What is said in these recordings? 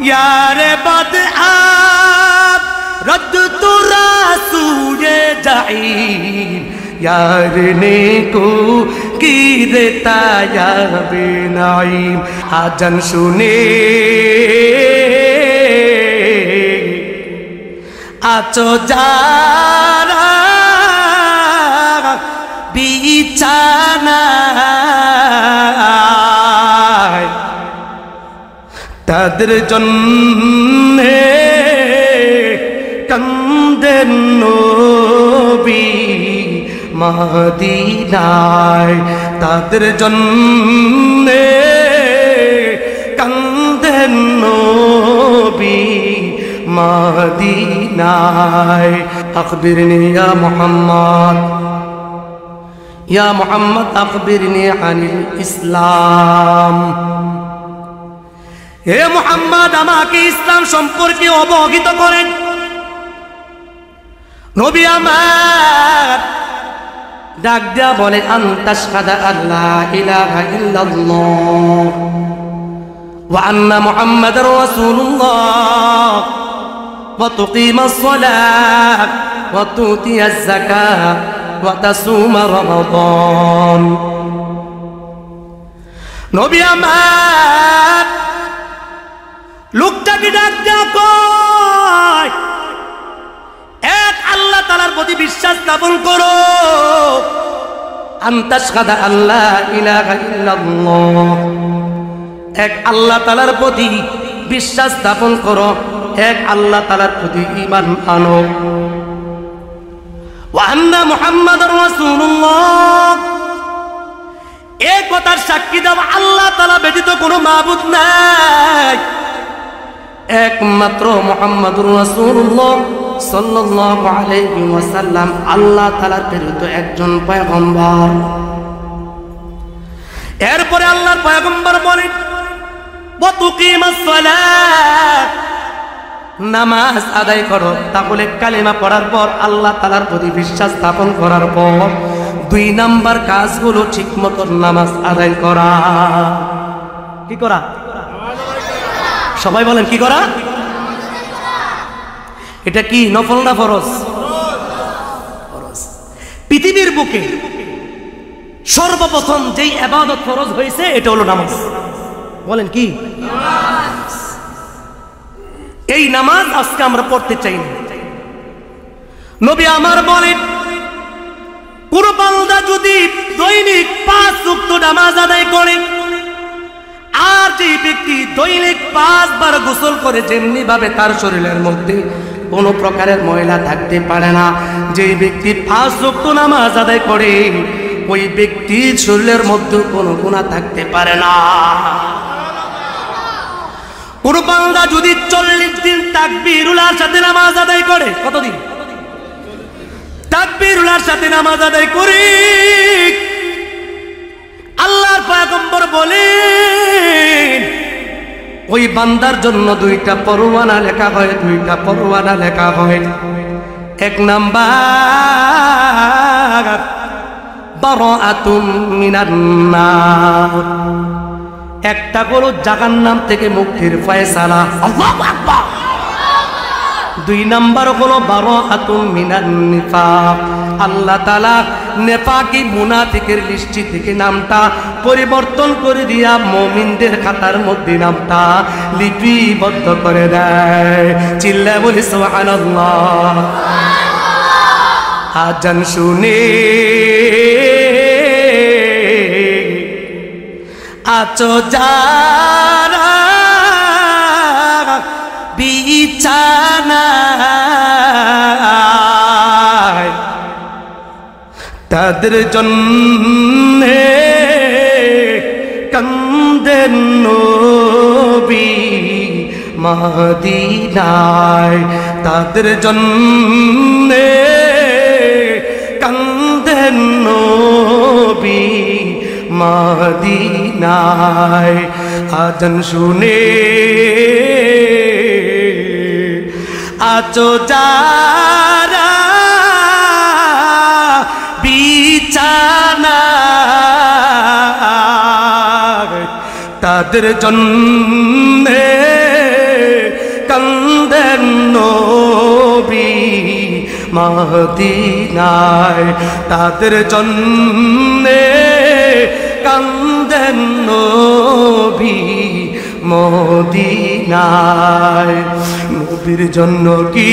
यार बद आप रद्द तो रासूए जाईम यार ने को की देता या बेनाईम आजन सुने आचो जारा बिचाना तादर जन्ने कंदेन नबी मदीनाय तादर जन्ने कंदेन नबी मदीनाय अखबिरनी या मोहम्मद अखबिरनी अनिल इस्लाम हे मोहम्मद আমাকে ইসলাম সম্পর্কে অবহিত করেন নবী আমার ডাক দেয়া বলে আনতাশহাদা আল্লা ইলাহা ইল্লাল্লাহ ওয়া আন্না মুহাম্মাদার রাসূলুল্লাহ ওয়া তুকিমাস সালাত ওয়া তুতিয়াজ যাকাত ওয়া তাসুমা রমাদান নবী আমার লোকটাকে ডাক দেয়া কয় এক আল্লাহ তাআলার প্রতি বিশ্বাস স্থাপন করো আনতাশহাদা আল্লা ইলাহা ইল্লাল্লাহ এক আল্লাহ তাআলার প্রতি বিশ্বাস স্থাপন করো এক আল্লাহ তাআলার প্রতি ঈমান আনো ওয়া আন্না মুহাম্মাদুর রাসূলুল্লাহ এই কথার সাক্ষী দাও আল্লাহ তাআলা ব্যতীত কোনো মাবুদ নাই একমাত্র মুহাম্মাদুর রাসূলুল্লাহ সাল্লাল্লাহু আলাইহি ওয়াসাল্লাম আল্লাহ তাআলার প্রেরিত একজন পয়গম্বর এরপরে আল্লাহর পয়গম্বর বলেন ওয়া তুকিমাস সালাত নামাজ আদায় করো তাহলে কালিমা পড়ার পর আল্লাহ তাআলার প্রতি বিশ্বাস স্থাপন করার পর দুই নাম্বার কাজ হলো ঠিকমতো নামাজ আদায় করা কি করা সবাই বলেন কি করা এটা কি নফল না ফরজ ফরজ পৃথিবীর বুকে সর্বপ্রথম যেই ইবাদত ফরজ হয়েছে এটা হলো নামাজ বলেন কি নামাজ এই নামাজ আজকে আমরা পড়তে চাই না নবী আমার বলেন কোন বান্দা যদি দৈনিক 5 ওয়াক্ত নামাজ আদায় করে আর যে ব্যক্তি দৈনিক 5 বার গোসল করে যেমনি ভাবে তার শরীরের মধ্যে কোনো প্রকারের ময়লা থাকতে পারে না যে ব্যক্তি 5 ওয়াক্ত নামাজ আদায় করে ওই ব্যক্তির শরীরের মধ্যে কোনো গুনাহ থাকতে পারে না কোন বান্দা যদি 40 দিন তাকবীরুল্লাহর সাথে নামাজ আদায় করে কতদিন তাকবীরুল্লাহর সাথে নামাজ আদায় করে আল্লাহর পয়গম্বর বলেন ওই বান্দার জন্য দুইটা পরওয়ানা লেখা হয় দুইটা পরওয়ানা লেখা হয় এক নাম্বার বারাআতুম মিনান নার একটা হলো জাহান্নাম থেকে মুক্তির ফয়সালা আল্লাহু আকবার দুই নাম্বার হলো বারাআতুম মিনান নিফাক আল্লাহ তাআলা নেফাকি মুনাফিকের লিস্টি থেকে নামটা পরিবর্তন করে দিয়া মুমিনদের খাতার মধ্যে নামটা লিপিবদ্ধ করে দেয় চিল্লায়ে বলি সুবহানাল্লাহ আজান শুনে আচো যারা বিছানায় তাদের জন্যে কান্দেন নবী মদিনায় তাদের জন্যে কান্দেন নবী মদিনায় আজান শুনে আচো যারা বিছানায় তাদের জন্যে মদিনায় তাদের জন্যে কান্দেন নবী মদিনায় নবীর জন্য কি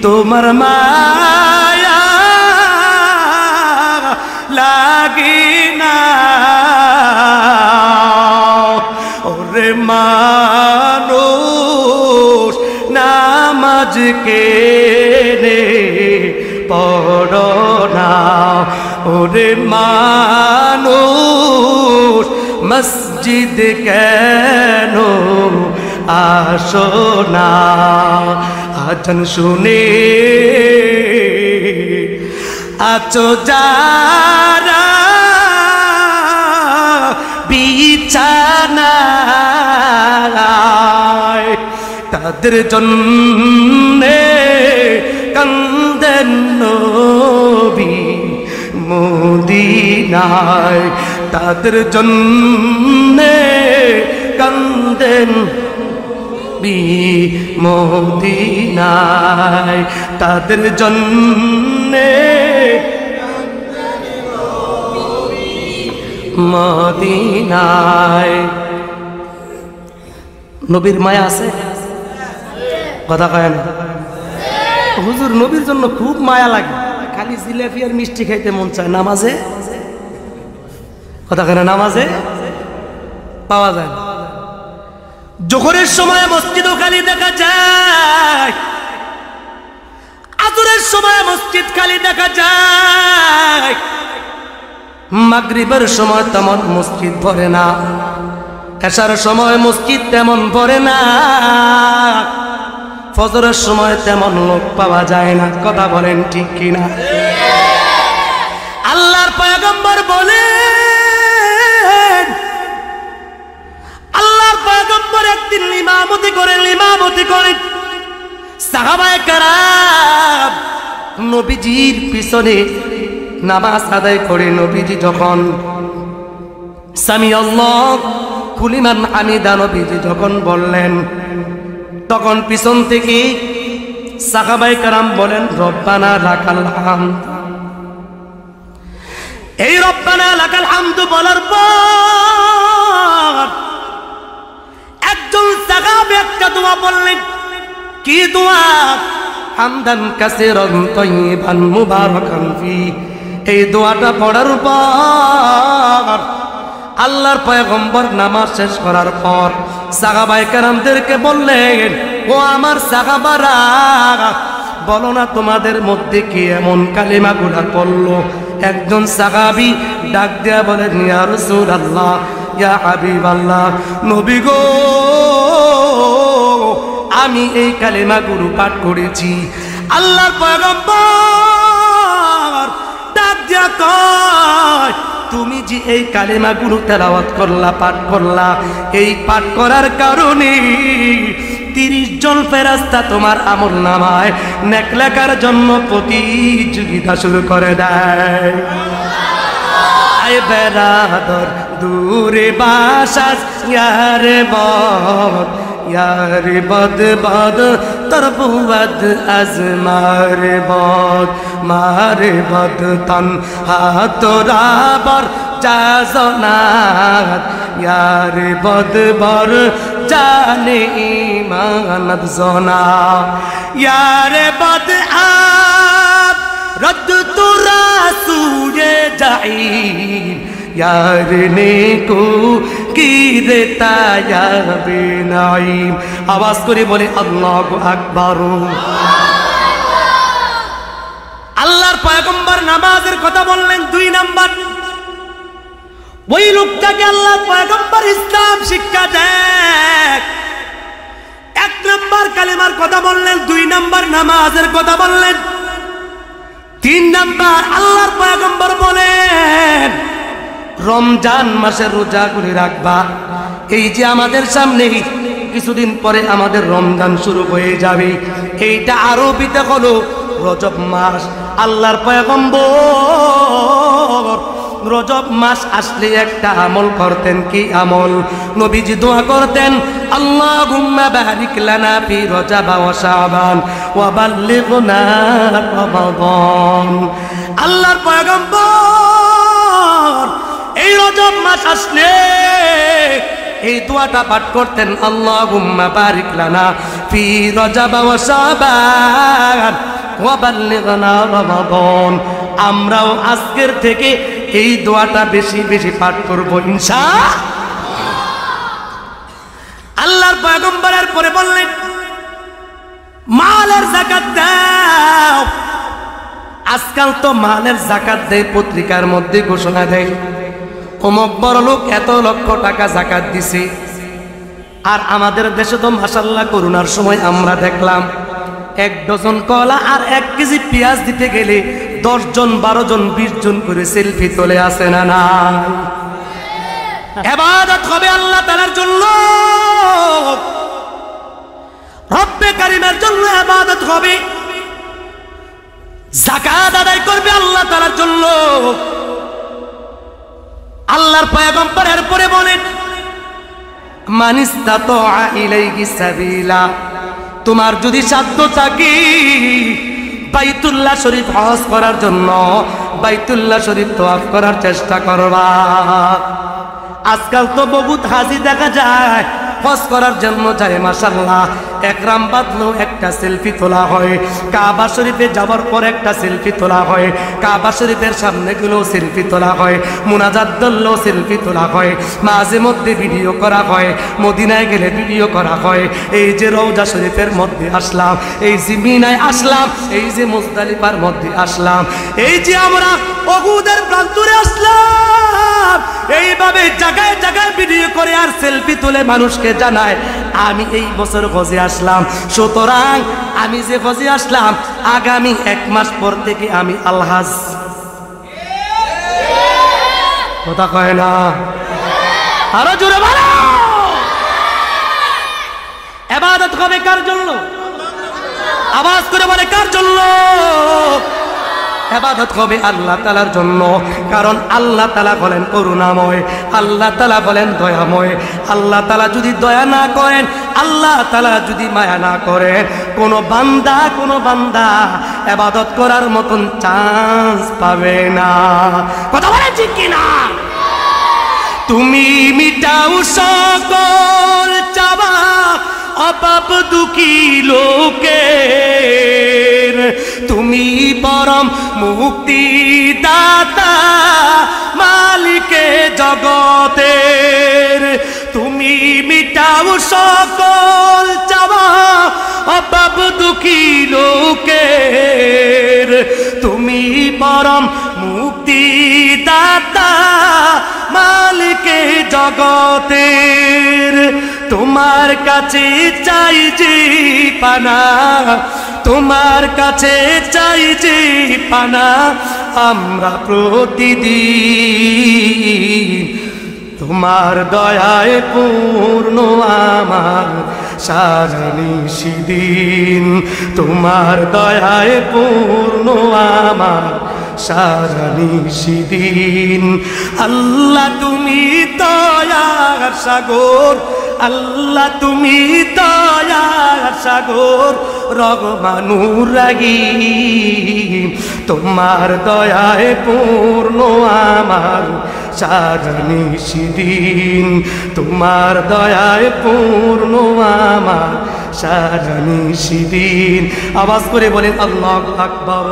তোমার মায়া লাগে না ওরে মানুষ নামাজ কেনে পড়ো না ওরে মানুষ মসজিদ কেন আসো না আজান শুনে আছো যারা বিছানায় তাদের জন্যে কান্দেন নবী মদিনায় তাদের জন্যে কান্দেন মদিনায় তাদের জন্যে মদিনায় নবীর মায়া আছে কথা কয় না হুজুর নবীর জন্য খুব মায়া লাগে খালি জিলাপি আর মিষ্টি খাইতে মন চায় নামাজে কথা কয় না নামাজে পাওয়া যায় না জোহরের সময় মসজিদও খালি দেখা যায় আসরের সময় মসজিদ খালি দেখা যায় মাগরিবের সময় তেমন মসজিদ ভরে না এশার সময় মসজিদ তেমন ভরে না ফজরের সময় তেমন লোক পাওয়া যায় না কথা বলেন ঠিক কিনা আল্লাহর পয়গম্বর বলেন আল্লাহর পয়গম্বর একদিন ইমামতি করেন সাহাবায়ে কেরাম নবীজির পিছনে নামাজ আদায় করে নবীজি যখন সামি আল্লাহু লিমান হামিদা নবীজি যখন বললেন তখন পিছন থেকে সাহাবায়ে কেরাম বলেন রব্বানা লাকাল হামদ এই রব্বানা লাকাল হামদ বলার পর একজন সাহাবী একটা দোয়া বললেন কি দোয়া হামদান কাসীরান তাইয়িবান মুবারাকান ফি এই দোয়াটা পড়ার পর আল্লাহর পয়গম্বর নামাজ শেষ করার পর সাহাবায়ে কেরামদেরকে বললেন ও আমার সাহাবারা বলো না তোমাদের মধ্যে কি এমন কালিমাগুলো পড়লো একজন সাহাবী ডাক দিয়া বলেন ইয়া রাসূলুল্লাহ ইয়া হাবিবাল্লাহ নবী গো আমি এই কালিমাগুলো পাঠ করেছি আল্লাহর পয়গম্বর ডাক দিয়া কয় তুমি যে এই কালিমাগুলো তেলাওয়াত করলা পাঠ করলা এই পাঠ করার কারণে 30 জন ফেরেশতা তোমার আমলনামায় নেক লেখার জন্য প্রতিযোগিতা শুরু করে দেয় আয় বেরাদর দূরে বাসাস ইয়ারে বদ यार बद बद तरबुवद az मारे बद तन हातोरा बर जाजनात यार बद बर जाने ईमानत जोना यार बद आप रद्द तुरा सूये जाईन यार ने को की देता यार बेनाइम आवाज करे बोले अल्लाहु আকবার আল্লাহর পয়গম্বর নামাজের কথা বললেন 2 নাম্বার ওই লোকটাকে আল্লাহর পয়গম্বর ইসলাম শিক্ষা দেয় 1 নাম্বার কালেমার কথা বললেন 2 নাম্বার নামাজের কথা বললেন 3 নাম্বার আল্লাহর পয়গম্বর বলেন রমজান মাসের রোজা করে রাখবা এই যে আমাদের সামনে কিছুদিন পরে আমাদের রমজান শুরু হয়ে যাবে এইটা আরবিতে হলো রজব মাস আল্লাহর পয়গম্বর রজব মাস আসলে একটা আমল করতেন, কি আমল? নবীজি দোয়া করতেন, আল্লাহুম্মা বারিক লানা ফি রজব ওয়া শাবান ওয়া বাল্লিগনা রমাদান। আল্লাহর পয়গম্বর এই রজব মাস আসলে এই দোয়াটা পাঠ করতেন, আল্লাহুম্মা বারিক লানা ফি রজব ওয়া শাবান ওয়া বাল্লিগনা রমাদান। আমরাও আজকের থেকে এই দোয়াটা বেশি বেশি পাঠ করব ইনশাআল্লাহ। আল্লাহর পয়গম্বরের পরে বললেন, মালের যাকাত দাও। আজকাল তো মালের যাকাত দেয়, পত্রিকার মধ্যে ঘোষণা দেয়, অমুক বড় লোক এত লক্ষ টাকা যাকাত দিছে। আর আমাদের দেশে তো মাশাআল্লাহ করোনার সময় আমরা দেখলাম 1 ডজন কলা আর 1 কেজি পেঁয়াজ দিতে গেলে 10 জন 12 জন 20 জন করে সেলফি তোলে, আসে না না? ইবাদত হবে আল্লাহ তাআলার জন্য, রব্বে কারীমের জন্য ইবাদত হবে, যাকাত আদায় করবে আল্লাহ তাআলার জন্য। আল্লাহর পয়গম্বরের পরে বলেন, মান ইসতাতা ইলাইহি সাবিলা, তোমার যদি সাধ্য থাকে বাইতুল্লাহ শরীফ হজ করার জন্য, বাইতুল্লাহ শরীফ তওয়াফ করার চেষ্টা করবা। আজকাল তো বহুত হাজি দেখা যায় হজ করার জন্য যায়, মাশাআল্লাহ একরাম বাঁধলেও একটা সেলফি তোলা হয়, কাবা শরীফে যাওয়ার পর একটা সেলফি তোলা হয়, কাবা শরীফের সামনে গেলেও সেলফি তোলা হয়, মুনাজাত ধরলেও সেলফি তোলা হয়, মাঝে মধ্যে ভিডিও করা হয়, মদিনায় গেলে ভিডিও করা হয়। এই যে রওজা শরীফের মধ্যে আসলাম, এই যে মিনায় আসলাম, এই যে মুজদালিফার মধ্যে আসলাম, এই যে আমরা উহুদের প্রান্তরে আসলাম, এইভাবে জায়গায় জায়গায় ভিডিও করে আর সেলফি তুলে মানুষকে জানায় আমি এই বছর হজে আসলাম। সুতরাং আমি যে হজে আসলাম, আগামী 1 মাস পর থেকে আমি আলহাজ। কথা কয় না? আরো জোরে বলো। ইবাদত হবে কার জন্য? আওয়াজ করে বলে কার জন্য? ইবাদত হবে আল্লাহ তাআলার জন্য। কারণ আল্লাহ তাআলা বলেন করুণাময়, আল্লাহ তাআলা বলেন দয়াময়। আল্লাহ তাআলা যদি দয়া না করেন, আল্লাহ তাআলা যদি মায়া না করেন, কোনো বান্দা ইবাদত করার মতন চান্স পাবে না। কথা বলে ঠিক কিনা? তুমি মিটাও সকল চাওয়া অপাপ দুঃখী লোকের, তুমি পরম মুক্তিদাতা মালিকে জগতের। তুমি মিটাও সকল চাওয়া অপাপ দুঃখী লোকের, তুমি পরম মুক্তিদাতা মালিকে জগতের। তোমার কাছে চাই যে পানা, তোমার কাছে চাই যে পানা আমরা প্রতিদিন। তোমার দয়ায় পূর্ণ আমার সারা নিশিদিন, তোমার দয়ায় পূর্ণ আমার সারা নিশিদিন। আল্লাহ তুমি দয়ার সাগর, আল্লাহ তুমি দয়ার সাগর, রহমানুর রহিম। তোমার দয়ায় পূর্ণ আমার সারা নিশিদিন, তোমার দয়ায় পূর্ণ আমার সারা নিশিদিন। আওয়াজ করে বলেন আল্লাহু আকবার।